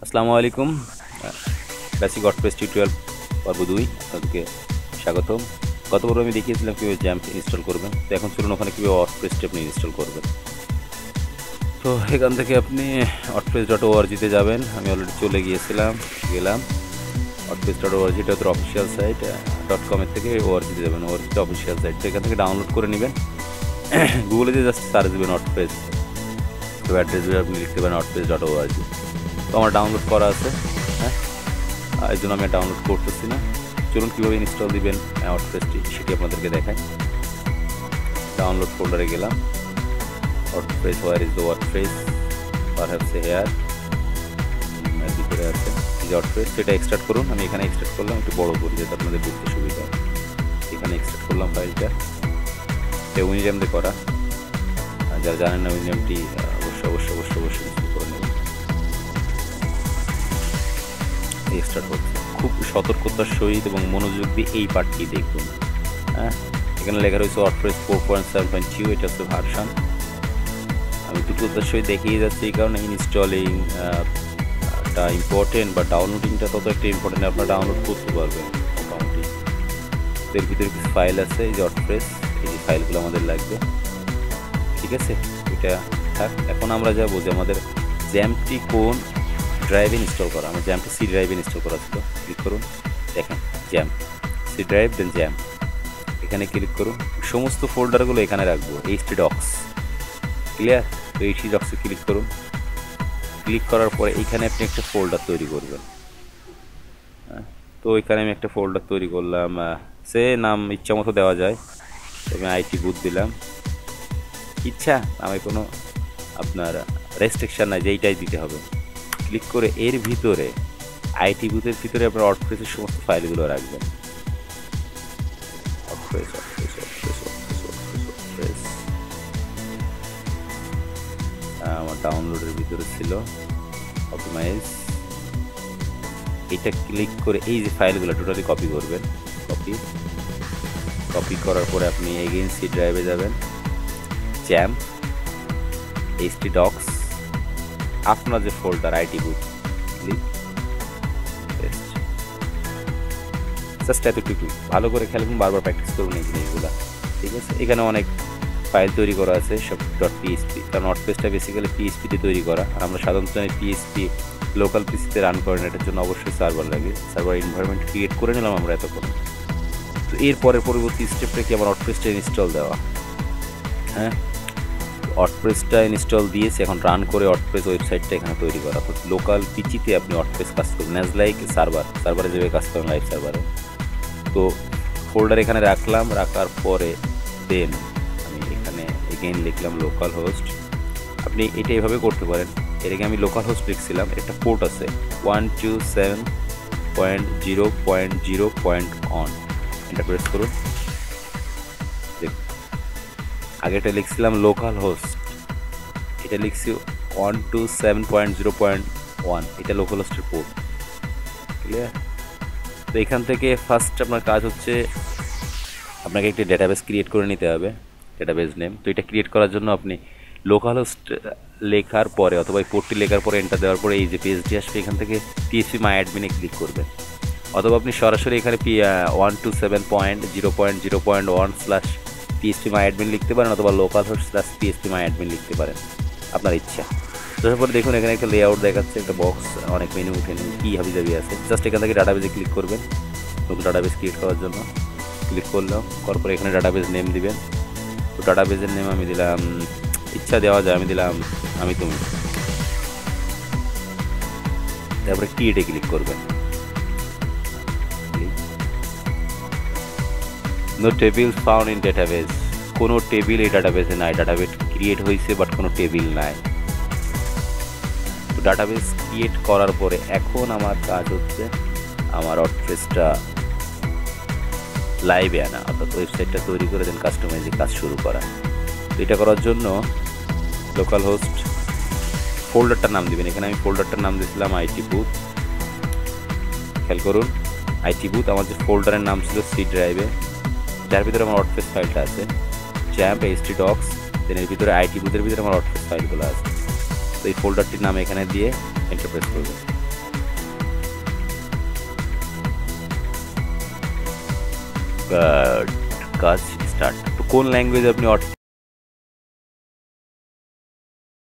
আসসালামু আলাইকুম। Basic WordPress tutorial পর্ব 2 আপনাদেরকে স্বাগতম। গত পর্বে আমি দেখিয়েছিলাম কীভাবে জ্যাম্প ইনস্টল করবেন। তো এখন চলুন ওখানে কীভাবে ওয়ার্ডপ্রেসটি আপনি ইনস্টল করবেন। তো এখান থেকে আপনি wordpress.org-তে যাবেন। আমি অলরেডি চলে গেলাম wordpress.org, এটা ওদের অফিসিয়াল সাইট। .com এর থেকে org-তে যাবেন, org-তে অফিসিয়াল সাইট। তো এখান থেকে ডাউনলোড করে নেবেন। গুগলে যে জাস্ট সার্চ দেবেন ওয়ার্ডপ্রেস, তো অ্যাড্রেস আপনি লিখতে পারেন wordpress.org। তো আমার ডাউনলোড করা আছে, হ্যাঁ, এই জন্য আমি ডাউনলোড করতেছি না। চলুন কীভাবে ইনস্টল দিবেন ওয়ার্ডপ্রেসটি সেটি আপনাদেরকে দেখাই। ডাউনলোড ফোল্ডারে গেলাম, WordPress, where is the WordPress, perhaps here, এর ভিতরে আছে এই ওয়ার্ডপ্রেস। সেটা এক্সট্রাক্ট করুন। আমি এখানে এক্সট্রাক্ট করলাম, একটু বড় করি যাতে আপনাদের বুঝতে সুবিধা হয়। এখানে এক্সট্রাক্ট করলাম ফাইলটা, এটা উইনিজাম দিয়ে করা। যারা জানেন না উইনিজামটি অবশ্যই ইনস্টল করে নেবেন। এক্সট্রাক্ট করছে, খুব সতর্কতার সহিত এবং মনোযোগ দিয়ে এই পার্টটি দেখুন। হ্যাঁ, এখানে লেখা রয়েছে ওয়ার্ডপ্রেস 4.7.2, এটা হচ্ছে ভার্সন। আমি দ্রুততার সহিত দেখিয়ে যাচ্ছি এই কারণে ইনস্টলিংটা ইম্পর্টেন্ট, বা ডাউনলোডিংটা তত একটা ইম্পর্টেন্ট। আপনারা ডাউনলোড করতে পারবেন মোটামুটি। এর ভিতরে কিছু ফাইল আছে, এই যে ওয়ার্ডপ্রেস, এই যে ফাইলগুলো আমাদের লাগবে। ঠিক আছে, এটা থাক। এখন আমরা যাবো যে আমাদের জ্যাম্পটি কোন ড্রাইভে ইনস্টল করা। আমার জ্যাম্পটি সি ড্রাইভে ইনস্টল করা ছিল। ক্লিক করুন, দেখেন জ্যাম্প, সি ড্রাইভ, দেন জ্যাম্প। এখানে ক্লিক করুন, সমস্ত ফোল্ডারগুলো এখানে রাখবো। htdocs, clear? তো htdocs-এ ক্লিক করুন। ক্লিক করার পরে এখানে আপনি একটা ফোল্ডার তৈরি করবেন। তো এখানে আমি একটা ফোল্ডার তৈরি করলাম, সে নাম ইচ্ছা মতো দেওয়া যায়। আমি আইটি বুথ দিলাম, ইচ্ছা আমি কোনো আপনার রেস্ট্রিকশান নাই যে এইটাই দিতে হবে। ক্লিক করে এর ভিতরে আইটি বুথের ভিতরে আপনার ওয়ার্ডপ্রেসের সমস্ত ফাইলগুলো রাখবেন। আমার ডাউনলোডের ভিতরে ছিল অপটিমাইজ। এটা ক্লিক করে এই যে ফাইলগুলো টোটালি কপি করবেন। কপি করার পরে আপনি এগেইন সি ড্রাইভে যাবেন, জ্যাম্প, htdocs, আপনার যে ফোল্ডার আইটি বুথ, ক্লিক, পেস্ট। জাস্ট এতটুকু ভালো করে খেলবেন, বারবার প্র্যাকটিস করবেন এই জিনিসগুলো। ঠিক আছে, এখানে অনেক ফাইল তৈরি করা আছে, সব .php, কারণ ওয়ার্ডপ্রেসটা বেসিক্যালি PHP-তে তৈরি করা। আর আমরা সাধারণত জানি PHP লোকাল পিসিতে রান করেন, এটার জন্য অবশ্যই সার্ভার লাগে। সার্ভার এনভায়রনমেন্ট ক্রিয়েট করে নিলাম আমরা এতক্ষণ। তো এরপরে পরবর্তী স্টেপটা কি, আমার ওয়ার্ডপ্রেসটা ইনস্টল দেওয়া। হ্যাঁ, ওয়ার্ডপ্রেসটা ইনস্টল দিয়েছে, এখন রান করে ওয়ার্ডপ্রেস ওয়েবসাইটটা এখানে তৈরি করা। তো লোকাল পিসিতে আপনি ওয়ার্ডপ্রেস কাজ করবেন অ্যাজ লাইক সার্ভারে যেভাবে কাজ করেন লাইভ সার্ভারে। তো ফোল্ডার এখানে রাখার পরে দেন আমি এখানে এগেইন লিখলাম লোকাল হোস্ট। আপনি এটা এভাবে করতে পারেন। এর আগে আমি লোকাল হোস্ট লিখছিলাম, একটা পোর্ট আছে 127.0.0.1। এটা প্রেস করুন, দেখুন আগেটা লিখছিলাম লোকাল হোস্ট, এটা লিখছি 127.0.1, এটা লোকাল হোস্টের পোর্ট। ক্লিয়ার? তো এখান থেকে ফার্স্ট আপনার কাজ হচ্ছে আপনাকে একটি ডেটাবেস ক্রিয়েট করে নিতে হবে, ডেটাবেস নেম। তো এটা ক্রিয়েট করার জন্য আপনি লোকাল হোস্ট লেখার পরে অথবা এই পোর্টটি লেখার পরে এন্টার দেওয়ার পরে এই যে পেজটি আসবে, এখান থেকে phpMyAdmin-এ ক্লিক করবেন। অথবা আপনি সরাসরি এখানে 127.0.1/phpMyAdmin লিখতে পারেন, অথবা localhost/phpMyAdmin লিখতে পারেন, আপনার ইচ্ছা। তারপরে দেখুন এখানে একটা লেআউট দেখাচ্ছে, একটা বক্স, অনেক মেনু উঠে কী হাবিজাবি আছে। জাস্ট এখান থেকে ডাটাবেজে ক্লিক করবেন, নতুন ডাটাবেস ক্রিয়েট করার জন্য। ক্লিক করলাম, করার পরে এখানে ডাটাবেস নেম দিবেন। তো ডাটাবেসের নেম আমি দিলাম, ইচ্ছা দেওয়া যায়, আমি দিলাম আমি তুমি। তারপরে ক্রিয়েটে ক্লিক করবেন। No table found in database, কোনো টেবিল এই ডাটাবেসে নাই। ডাটাবেস ক্রিয়েট হয়েছে বাট কোনো টেবিল নাই। তো ডাটাবেস ক্রিয়েট করার পরে এখন আমার কাজ হচ্ছে আমার ওয়ার্ডপ্রেসটা লাইভে আনা, অর্থাৎ ওয়েবসাইটটা তৈরি করে দেন কাস্টমাইজে কাজ শুরু করা। তো এটা করার জন্য লোকাল হোস্ট ফোল্ডারটার নাম দিবেন। এখানে আমি ফোল্ডারটার নাম দিয়েছিলাম আইটি বুথ। খেয়াল করুন, আইটি বুথ আমার যে ফোল্ডারের নাম ছিল সি ড্রাইভে, যার ভিতরে আমার ওয়ার্ডপ্রেস ফাইলটা আছে, জ্যাম্প, htdocs, দেন এর ভিতরে আইটি বুথের ভিতরে আমার ওয়ার্ডপ্রেস ফাইলগুলো আছে। তো এই ফোল্ডারটির নাম এখানে দিয়ে এন্টার প্রেস করবেন। কাজ স্টার্ট। তো কোন ল্যাঙ্গুয়েজ আপনি